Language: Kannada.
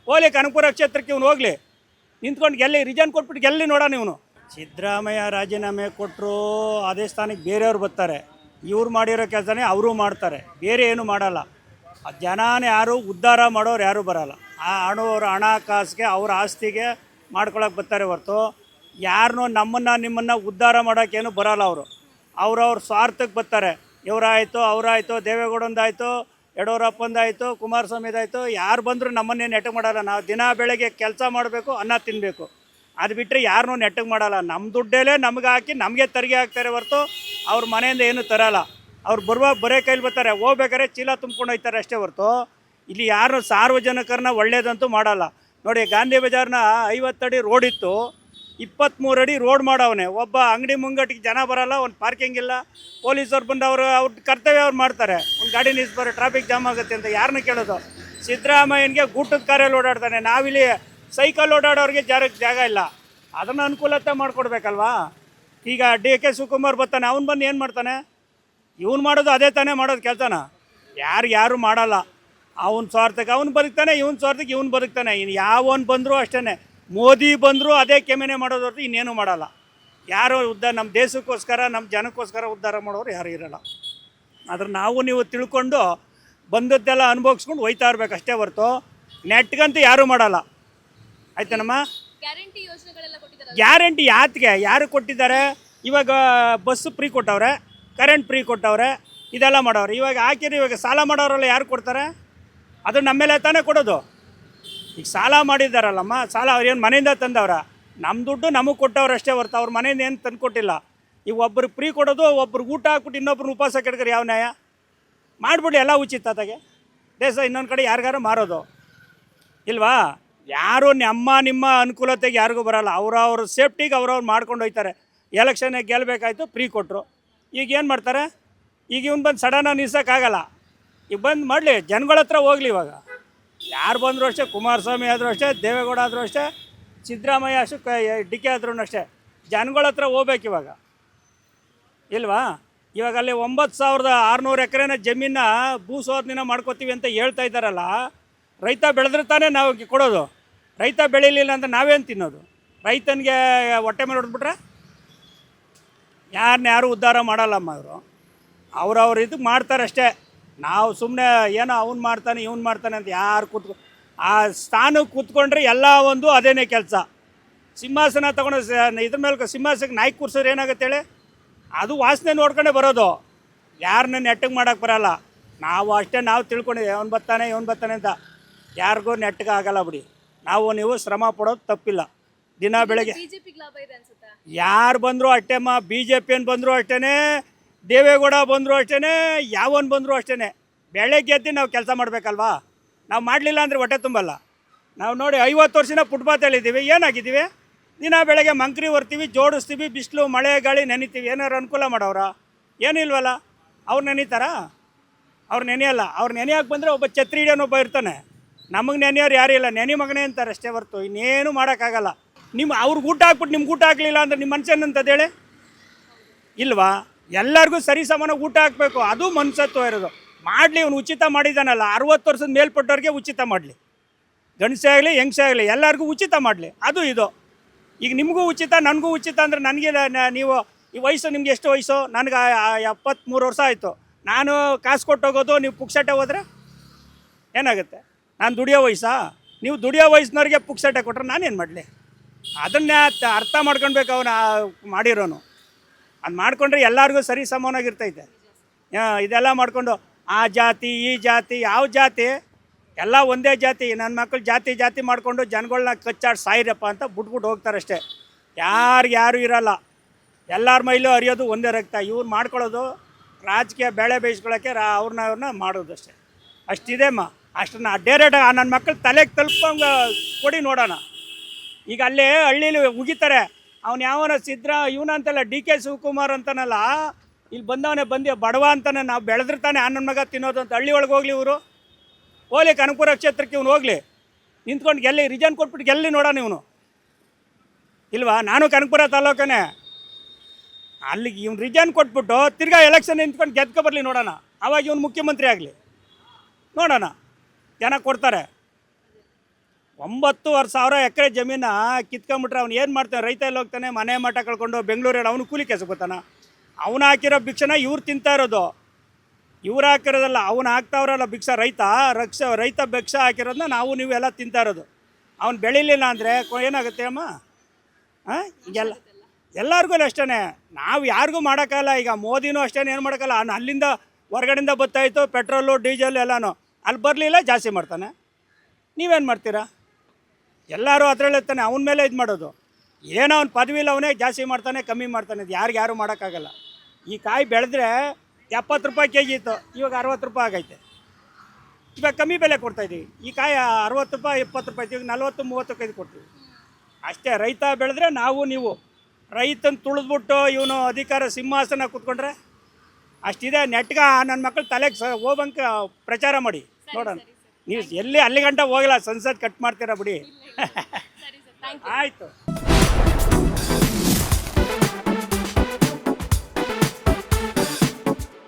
ಹೋಗ್ಲಿ ಕನಕಪುರ ಕ್ಷೇತ್ರಕ್ಕೆ ಇವನು ಹೋಗಲಿ, ನಿಂತ್ಕೊಂಡು ಗೆಲ್ಲಿ, ರಿಜನ್ ಕೊಟ್ಬಿಟ್ಟು ಗೆಲ್ಲಿ ನೋಡೋಣ ಇವನು. ಸಿದ್ದರಾಮಯ್ಯ ರಾಜೀನಾಮೆ ಕೊಟ್ಟರು ಅದೇ ಸ್ಥಾನಕ್ಕೆ ಬೇರೆಯವ್ರು ಬರ್ತಾರೆ. ಇವ್ರು ಮಾಡಿರೋ ಕೆಲಸನೇ ಅವರು ಮಾಡ್ತಾರೆ, ಬೇರೆ ಏನು ಮಾಡಲ್ಲ. ಜನನ ಯಾರು ಉದ್ಧಾರ ಮಾಡೋರು ಯಾರೂ ಬರಲ್ಲ. ಆ ಹಣಕಾಸಿಗೆ ಅವ್ರ ಆಸ್ತಿಗೆ ಮಾಡ್ಕೊಳಕ್ಕೆ ಬರ್ತಾರೆ ಹೊರತು ಯಾರನ್ನೂ ನಮ್ಮನ್ನು ನಿಮ್ಮನ್ನು ಉದ್ಧಾರ ಮಾಡೋಕ್ಕೇನು ಬರಲ್ಲ. ಅವ್ರವ್ರ ಸ್ವಾರ್ಥಕ್ಕೆ ಬರ್ತಾರೆ. ಇವರಾಯಿತು ಅವರಾಯಿತು, ದೇವೇಗೌಡಂದಾಯಿತು, ಯಡಿಯೂರಪ್ಪಂದಾಯಿತು, ಕುಮಾರಸ್ವಾಮಿದಾಯಿತು, ಯಾರು ಬಂದರೂ ನಮ್ಮನ್ನೇ ನೆಟ್ಟಗೆ ಮಾಡಲ್ಲ. ನಾವು ದಿನ ಬೆಳಗ್ಗೆ ಕೆಲಸ ಮಾಡಬೇಕು, ಅನ್ನ ತಿನ್ನಬೇಕು, ಅದು ಬಿಟ್ಟರೆ ಯಾರನ್ನೂ ನೆಟ್ಟಗೆ ಮಾಡಲ್ಲ. ನಮ್ಮ ದುಡ್ಡಲ್ಲೇ ನಮ್ಗೆ ಹಾಕಿ ನಮಗೆ ತೆರಿಗೆ ಹಾಕ್ತಾರೆ ಹೊರತು ಅವ್ರ ಮನೆಯಿಂದ ಏನು ತರಲ್ಲ. ಅವ್ರು ಬರುವಾಗ ಬರೇ ಕೈಲಿ ಬರ್ತಾರೆ, ಹೋಗ್ಬೇಕಾದ್ರೆ ಚೀಲ ತುಂಬ್ಕೊಂಡು ಹೋಗ್ತಾರೆ ಅಷ್ಟೇ ಹೊರತು ಇಲ್ಲಿ ಯಾರು ಸಾರ್ವಜನಿಕರನ್ನ ಒಳ್ಳೇದಂತೂ ಮಾಡಲ್ಲ. ನೋಡಿ, ಗಾಂಧಿ ಬಜಾರ್ನ 50 ಅಡಿ ರೋಡ್ ಇತ್ತು, 23 ಅಡಿ ರೋಡ್ ಮಾಡವನೆ. ಒಬ್ಬ ಅಂಗಡಿ ಮುಂಗಟ್ಟಿಗೆ ಜನ ಬರಲ್ಲ, ಒಂದು ಪಾರ್ಕಿಂಗ್ ಇಲ್ಲ. ಪೊಲೀಸವ್ರು ಬಂದು ಅವ್ರ ಕರ್ತವ್ಯ ಅವ್ರು ಮಾಡ್ತಾರೆ. ಒಂದು ಗಾಡಿ ನಿಲ್ಲಿಸ್ಬಾರೆ, ಟ್ರಾಫಿಕ್ ಜಾಮ್ ಆಗುತ್ತೆ ಅಂತ ಯಾರನ್ನ ಕೇಳೋದು? ಸಿದ್ದರಾಮಯ್ಯನಿಗೆ ಗೂಟದ ಕಾರಲ್ಲಿ ಓಡಾಡ್ತಾನೆ, ನಾವಿಲ್ಲಿ ಸೈಕಲ್ ಓಡಾಡೋರಿಗೆ ಜಾಗ ಇಲ್ಲ. ಅದನ್ನು ಅನುಕೂಲತೆ ಮಾಡಿಕೊಡ್ಬೇಕಲ್ವಾ? ಈಗ DK ಶಿವಕುಮಾರ್ ಬರ್ತಾನೆ, ಅವ್ನು ಬಂದು ಏನು ಮಾಡ್ತಾನೆ? ಇವ್ನು ಮಾಡೋದು ಅದೇ ತಾನೇ ಮಾಡೋದು ಕೆಲಸನ. ಯಾರು ಮಾಡಲ್ಲ. ಅವನ ಸ್ವಾರ್ಥಕ್ಕೆ ಅವ್ನು ಬದುಕ್ತಾನೆ, ಇವನ ಸ್ವಾರ್ಥಕ್ಕೆ ಇವನು ಬದುಕ್ತಾನೆ. ಇನ್ನು ಯಾವನು ಬಂದರೂ ಅಷ್ಟೇ, ಮೋದಿ ಬಂದರೂ ಅದೇ ಕೆಮೆನೆ ಮಾಡೋದು ಹೊರತು ಇನ್ನೇನು ಮಾಡಲ್ಲ. ಯಾರು ನಮ್ಮ ದೇಶಕ್ಕೋಸ್ಕರ, ನಮ್ಮ ಜನಕ್ಕೋಸ್ಕರ ಉದ್ಧಾರ ಮಾಡೋರು ಯಾರು ಇರಲ್ಲ. ಆದ್ರೆ ನಾವು ನೀವು ತಿಳ್ಕೊಂಡು ಬಂದದ್ದೆಲ್ಲ ಅನುಭವಿಸ್ಕೊಂಡು ಹೋಯ್ತಾ ಇರ್ಬೇಕು ಅಷ್ಟೇ ಹೊರತು ನೆಟ್ಗಂತೂ ಯಾರೂ ಮಾಡಲ್ಲ. ಆಯ್ತಾನಮ್ಮ? ಗ್ಯಾರಂಟಿ ಯಾತಿಗೆ ಯಾರು ಕೊಟ್ಟಿದ್ದಾರೆ? ಇವಾಗ ಬಸ್ಸು ಫ್ರೀ ಕೊಟ್ಟವ್ರೆ, ಕರೆಂಟ್ ಫ್ರೀ ಕೊಟ್ಟವ್ರೆ, ಇದೆಲ್ಲ ಮಾಡವ್ರೆ. ಇವಾಗ ಹಾಕಿರಿ, ಇವಾಗ ಸಾಲ ಮಾಡೋರೆಲ್ಲ ಯಾರು ಕೊಡ್ತಾರೆ? ಅದು ನಮ್ಮ ಮೇಲೆ ತಾನೇ ಕೊಡೋದು. ಈಗ ಸಾಲ ಮಾಡಿದ್ದಾರಲ್ಲಮ್ಮ, ಸಾಲ ಅವ್ರೇನು ಮನೆಯಿಂದ ತಂದವ್ರ? ನಮ್ಮ ದುಡ್ಡು ನಮಗೆ ಕೊಟ್ಟವ್ರು ಅಷ್ಟೇ ಹೊರ್ತು ಅವ್ರ ಮನೆಯಿಂದ ಏನು ತಂದು ಕೊಟ್ಟಿಲ್ಲ. ಈಗ ಒಬ್ರಿಗೆ ಫ್ರೀ ಕೊಡೋದು, ಒಬ್ರಿಗೆ ಊಟ ಹಾಕ್ಬಿಟ್ಟು ಇನ್ನೊಬ್ರನ್ನ ಉಪವಾಸ ಕೆಡ್ಕರಿ ಯಾವ ನ್ಯಾಯ? ಮಾಡಿಬಿಡಿ, ಎಲ್ಲ ಉಚಿತ ಅದಾಗೆ ದೇಶ. ಇನ್ನೊಂದು ಕಡೆ ಯಾರಿಗಾರು ಮಾರೋದು ಇಲ್ವಾ? ಯಾರು ನಿಮ್ಮ ಅನುಕೂಲತೆಗೆ ಯಾರಿಗೂ ಬರಲ್ಲ. ಅವ್ರವ್ರ ಸೇಫ್ಟಿಗೆ ಅವ್ರವ್ರು ಮಾಡ್ಕೊಂಡು ಹೋಗ್ತಾರೆ. ಎಲೆಕ್ಷನ್ಗೆ ಗೆಲ್ಲಬೇಕಾಯ್ತು, ಫ್ರೀ ಕೊಟ್ಟರು. ಈಗ ಏನು ಮಾಡ್ತಾರೆ? ಈಗ ಇವ್ನು ಬಂದು ಸಡನ್ನಾಗಿ ನಿಲ್ಸೋಕ್ಕಾಗಲ್ಲ. ಈಗ ಬಂದು ಮಾಡಲಿ, ಜನಗಳ ಹತ್ರ ಹೋಗಲಿ. ಇವಾಗ ಯಾರು ಬಂದರೂ ಅಷ್ಟೇ, ಕುಮಾರಸ್ವಾಮಿ ಆದರೂ ಅಷ್ಟೇ, ದೇವೇಗೌಡ ಆದರೂ ಅಷ್ಟೇ, ಸಿದ್ದರಾಮಯ್ಯ ಅಷ್ಟೇ, DK ಆದ್ರೂ ಅಷ್ಟೇ, ಜನಗಳ ಹತ್ರ ಹೋಗ್ಬೇಕು ಇವಾಗ ಇಲ್ವಾ? ಇವಾಗ ಅಲ್ಲಿ 9,600 ಎಕರೆನ ಜಮೀನ ಭೂಸ್ವಾಧೀನ ಮಾಡ್ಕೋತೀವಿ ಅಂತ ಹೇಳ್ತಾ ಇದ್ದಾರಲ್ಲ. ರೈತ ಬೆಳೆದ್ರೆ ತಾನೇ ನಾವು ಕೊಡೋದು. ರೈತ ಬೆಳೀಲಿಲ್ಲ ಅಂತ ನಾವೇನು ತಿನ್ನೋದು? ರೈತನಿಗೆ ಹೊಟ್ಟೆ ಮೇಲೆ ಹೊಡೆದ್ಬಿಟ್ರೆ ಯಾರು ಉದ್ಧಾರ ಮಾಡಲ್ಲಮ್ಮ. ಅವ್ರವ್ರು ಇದಕ್ಕೆ ಮಾಡ್ತಾರೆ ಅಷ್ಟೇ. ನಾವು ಸುಮ್ಮನೆ ಏನೋ ಅವ್ನು ಮಾಡ್ತಾನೆ ಇವ್ನು ಮಾಡ್ತಾನೆ ಅಂತ ಯಾರು ಆ ಸ್ಥಾನಕ್ಕೆ ಕೂತ್ಕೊಂಡ್ರೆ ಎಲ್ಲ ಒಂದು ಅದೇನೇ ಕೆಲಸ. ಸಿಂಹಾಸನ ತೊಗೊಂಡು ಇದ್ರ ಮೇಲೆ ಸಿಂಹಾಸನಕ್ಕೆ ನಾಯಿ ಕೂರ್ಸೋರು ಏನಾಗುತ್ತೆ ಹೇಳಿ? ಅದು ವಾಸನೆ ನೋಡ್ಕೊಂಡೇ ಬರೋದು. ಯಾರನ್ನ ನೆಟ್ಟಗೆ ಮಾಡೋಕ್ಕೆ ಬರೋಲ್ಲ. ನಾವು ಅಷ್ಟೇ, ನಾವು ತಿಳ್ಕೊಂಡಿದ್ದೀವಿ ಅವ್ನು ಬರ್ತಾನೆ ಇವನು ಬರ್ತಾನೆ ಅಂತ. ಯಾರಿಗೂ ನೆಟ್ಟಗೆ ಆಗಲ್ಲ ಬಿಡಿ. ನೀವು ಶ್ರಮ ಪಡೋದು ತಪ್ಪಿಲ್ಲ. ದಿನ ಬೆಳಗ್ಗೆ ಯಾರು ಬಂದರೂ ಅಷ್ಟೇಮ್ಮ, BJP ಬಂದರೂ ಅಷ್ಟೇ, ದೇವೇಗೌಡ ಬಂದರೂ ಅಷ್ಟೇ, ಯಾವನು ಬಂದರೂ ಅಷ್ಟೇ. ಬೆಳಗ್ಗೆ ಎದ್ದು ನಾವು ಕೆಲಸ ಮಾಡಬೇಕಲ್ವಾ? ನಾವು ಮಾಡಲಿಲ್ಲ ಅಂದರೆ ಹೊಟ್ಟೆ ತುಂಬಲ್ಲ. ನಾವು ನೋಡಿ 50 ವರ್ಷನ ಫುಟ್ಪಾತ್ ಹೇಳಿದ್ದೀವಿ, ಏನಾಗಿದ್ದೀವಿ? ದಿನ ಬೆಳಗ್ಗೆ ಮಂಕ್ರಿ ಹೊರ್ತೀವಿ, ಜೋಡಿಸ್ತೀವಿ, ಬಿಸಿಲು ಮಳೆ ಗಾಳಿ ನೆನಿತೀವಿ. ಏನಾರು ಅನುಕೂಲ ಮಾಡೋರ? ಏನೂ ಇಲ್ವಲ್ಲ. ಅವ್ರು ನೆನೀತಾರಾ? ಅವ್ರು ನೆನೆಯಲ್ಲ. ಅವ್ರು ನೆನೆಯೋಕೆ ಬಂದರೆ ಒಬ್ಬ ಛತ್ರಿ ಹಿಡಿಯೋನೊಬ್ಬ ಇರ್ತಾನೆ. ನಮಗೆ ನೆನೆಯೋರು ಯಾರೂ ಇಲ್ಲ, ನೆನೆ ಮಗನೇ ಅಂತಾರೆ ಅಷ್ಟೇ ಹೊರ್ತು ಇನ್ನೇನು ಮಾಡೋಕ್ಕಾಗಲ್ಲ. ಅವ್ರಿಗೆ ಊಟ ಹಾಕ್ಬಿಟ್ಟು ನಿಮ್ಗೆ ಊಟ ಹಾಕಲಿಲ್ಲ ಅಂದರೆ ನಿಮ್ಮ ಮನುಷ್ಯನಂತದ್ದು ಹೇಳಿ ಇಲ್ವಾ? ಎಲ್ಲರಿಗೂ ಸರಿ ಸಮಾನ ಊಟ ಹಾಕಬೇಕು, ಅದು ಮನುಷ್ಯತ್ವ ಇರೋದು. ಮಾಡಲಿ, ಅವನು ಉಚಿತ ಮಾಡಿದ್ದಾನಲ್ಲ, 60 ವರ್ಷದ ಮೇಲ್ಪಟ್ಟವ್ರಿಗೆ ಉಚಿತ ಮಾಡಲಿ. ಗಂಡಸೇ ಆಗಲಿ ಹೆಂಗಸೇ ಆಗಲಿ ಎಲ್ಲರಿಗೂ ಉಚಿತ ಮಾಡಲಿ. ಅದು ಇದು. ಈಗ ನಿಮಗೂ ಉಚಿತ, ನನಗೂ ಉಚಿತ ಅಂದರೆ ನನಗೆ ನೀವು ಈ ವಯಸ್ಸು, ನಿಮ್ಗೆ ಎಷ್ಟು ವಯಸ್ಸು? ನನಗೆ 73 ವರ್ಷ ಆಯಿತು. ನಾನು ಕಾಸು ಕೊಟ್ಟು ಹೋಗೋದು, ನೀವು ಪುಕ್ಸಟ್ಟೆ ಹೋದರೆ ಏನಾಗುತ್ತೆ? ನಾನು ದುಡಿಯೋ ವಯಸ್ಸಾ? ನೀವು ದುಡಿಯೋ ವಯಸ್ಸಿನವ್ರಿಗೆ ಪುಕ್ಸಟ್ಟೆ ಕೊಟ್ಟರೆ ನಾನೇನು ಮಾಡಲಿ? ಅದನ್ನೇ ಅರ್ಥ ಮಾಡ್ಕೊಳ್ಬೇಕು ಅವನು ಮಾಡಿರೋನು. ಅದು ಮಾಡಿಕೊಂಡ್ರೆ ಎಲ್ಲರಿಗೂ ಸರಿ ಸಮಾನಾಗಿರ್ತೈತೆ. ಇದೆಲ್ಲ ಮಾಡಿಕೊಂಡು ಆ ಜಾತಿ ಈ ಜಾತಿ, ಯಾವ ಜಾತಿ? ಎಲ್ಲ ಒಂದೇ ಜಾತಿ. ನನ್ನ ಮಕ್ಕಳು ಜಾತಿ ಮಾಡಿಕೊಂಡು ಜನಗಳನ್ನ ಕಚ್ಚಾಡಿ ಸಾಯಿರಪ್ಪ ಅಂತ ಬಿಟ್ಬಿಟ್ಟು ಹೋಗ್ತಾರಷ್ಟೇ. ಯಾರು ಇರಲ್ಲ. ಎಲ್ಲರ ಮೈಲೂ ಹರಿಯೋದು ಒಂದೇ ರಕ್ತ. ಇವ್ರು ಮಾಡ್ಕೊಳ್ಳೋದು ರಾಜಕೀಯ ಬೇಳೆ ಬೇಯಿಸ್ಕೊಳ್ಳೋಕ್ಕೆ ಅವ್ರನ್ನ ಮಾಡೋದು ಅಷ್ಟೇ. ಅಷ್ಟಿದೆಮ್ಮ. ಅಷ್ಟನ್ನು ಡೈರೆಕ್ಟಾಗಿ ನನ್ನ ಮಕ್ಕಳು ತಲೆಗೆ ತಲುಪಂಗೆ ಕೊಡಿ ನೋಡೋಣ. ಈಗ ಅಲ್ಲೇ ಹಳ್ಳೀಲಿ ಉಗಿತಾರೆ, ಅವ್ನು ಯಾವನ ಇವನಂತಲ್ಲ DK ಶಿವಕುಮಾರ್ ಅಂತಾನಲ್ಲ, ಇಲ್ಲಿ ಬಂದವನೇ ಬಡವ ಅಂತಾನೆ. ನಾವು ಬೆಳೆದ್ರೆ ತಾನೇ ನನ್ನ ಮಗ ತಿನ್ನೋದು ಅಂತ. ಹಳ್ಳಿ ಒಳಗೆ ಹೋಗ್ಲಿ ಇವರು, ಹೋಗ್ಲಿ ಕನಕಪುರ ಕ್ಷೇತ್ರಕ್ಕೆ ಇವನು ಹೋಗಲಿ, ನಿಂತ್ಕೊಂಡು ಗೆಲ್ಲಿ, ರಿಜನ್ ಕೊಟ್ಬಿಟ್ಟು ಗೆಲ್ಲಿ ನೋಡೋಣ ಇವನು ಇಲ್ವಾ? ನಾನು ಕನಕಪುರ ತಾಲೂಕನೇ. ಅಲ್ಲಿಗೆ ಇವ್ನು ರಿಜನ್ ಕೊಟ್ಬಿಟ್ಟು ತಿರ್ಗಾ ಎಲೆಕ್ಷನ್ ನಿಂತ್ಕೊಂಡು ಗೆದ್ಕೊ ಬರಲಿ ನೋಡೋಣ. ಅವಾಗ ಇವನು ಮುಖ್ಯಮಂತ್ರಿ ಆಗಲಿ ನೋಡೋಣ, ಜನ ಕೊಡ್ತಾರೆ. 9,500 ಎಕರೆ ಜಮೀನ ಕಿತ್ಕೊಂಬಿಟ್ರೆ ಅವ್ನು ಏನು ಮಾಡ್ತಾನೆ? ರೈತ ಎಲ್ಲಿ ಹೋಗ್ತಾನೆ? ಮನೆ ಮಠ ಕಳ್ಕೊಂಡು ಬೆಂಗಳೂರಲ್ಲಿ ಅವನು ಕೂಲಿ ಕೆಲಸ ಬರ್ತಾನೆ. ಅವನು ಹಾಕಿರೋ ಭಿಕ್ಷನ ಇವ್ರು ತಿಂತಾ ಇರೋದು. ಇವ್ರು ಹಾಕಿರೋದಲ್ಲ, ಅವನು ಹಾಕ್ತಾವ್ರಲ್ಲ ಭಿಕ್ಷ, ರೈತ ಭಿಕ್ಷ ಹಾಕಿರೋದನ್ನ ನಾವು ನೀವು ಎಲ್ಲ ತಿಂತಾ ಇರೋದು. ಅವ್ನು ಬೆಳಿಲಿಲ್ಲ ಅಂದರೆ ಏನಾಗುತ್ತೆ ಅಮ್ಮ? ಹಾಂ, ಈಗೆಲ್ಲ ಎಲ್ಲರಿಗೂ ಅಷ್ಟೇ. ನಾವು ಯಾರಿಗೂ ಮಾಡೋಕ್ಕಲ್ಲ. ಈಗ ಮೋದಿನೂ ಅಷ್ಟೇ, ಏನು ಮಾಡೋಕ್ಕಲ್ಲ. ಅವ್ನು ಅಲ್ಲಿಂದ ಹೊರಗಡೆಯಿಂದ ಬರ್ತಾಯಿತ್ತು ಪೆಟ್ರೋಲು ಡೀಸೆಲ್ ಎಲ್ಲನೂ. ಅಲ್ಲಿ ಬರಲಿಲ್ಲ, ಜಾಸ್ತಿ ಮಾಡ್ತಾನೆ. ನೀವೇನು ಮಾಡ್ತೀರಾ? ಎಲ್ಲರೂ ಅದರಲ್ಲೇ ತಾನೆ ಅವನ ಮೇಲೆ ಇದು ಮಾಡೋದು. ಏನೋ ಅವ್ನು ಪದವಿ ಇಲ್ಲ, ಅವನೇ ಜಾಸ್ತಿ ಮಾಡ್ತಾನೆ ಕಮ್ಮಿ ಮಾಡ್ತಾನೆ. ಇದು ಯಾರು ಮಾಡೋಕ್ಕಾಗಲ್ಲ. ಈ ಕಾಯಿ ಬೆಳೆದ್ರೆ 70 ರೂಪಾಯಿ ಕೆ ಜಿ ಇತ್ತು, ಇವಾಗ 60 ರೂಪಾಯಿ ಆಗೈತೆ. ಇವಾಗ ಕಮ್ಮಿ ಬೆಲೆ ಕೊಡ್ತಾಯಿದ್ದೀವಿ. ಈ ಕಾಯಿ 60 ರೂಪಾಯಿ 70 ರೂಪಾಯಿ ಇತ್ತು, ಈಗ 40-30 ಕೆಜಿ ಕೊಡ್ತೀವಿ ಅಷ್ಟೇ. ರೈತ ಬೆಳೆದ್ರೆ ನಾವು ನೀವು ರೈತನ ತುಳಿದ್ಬಿಟ್ಟು ಇವನು ಅಧಿಕಾರ ಸಿಂಹಾಸನ ಕೂತ್ಕೊಂಡ್ರೆ ಅಷ್ಟಿದೆ. ನೆಟ್ಗ ನನ್ನ ಮಕ್ಕಳು ತಲೆಗೆ ಹೋಗಂಕ ಪ್ರಚಾರ ಮಾಡಿ ನೋಡೋಣ. ನೀವು ಎಲ್ಲಿ ಅಲ್ಲಿ ಗಂಟ ಹೋಗಿಲ್ಲ, ಸಂಸತ್ ಕಟ್ ಮಾಡ್ತೀರಾ ಬಿಡಿ. ಆಯಿತು.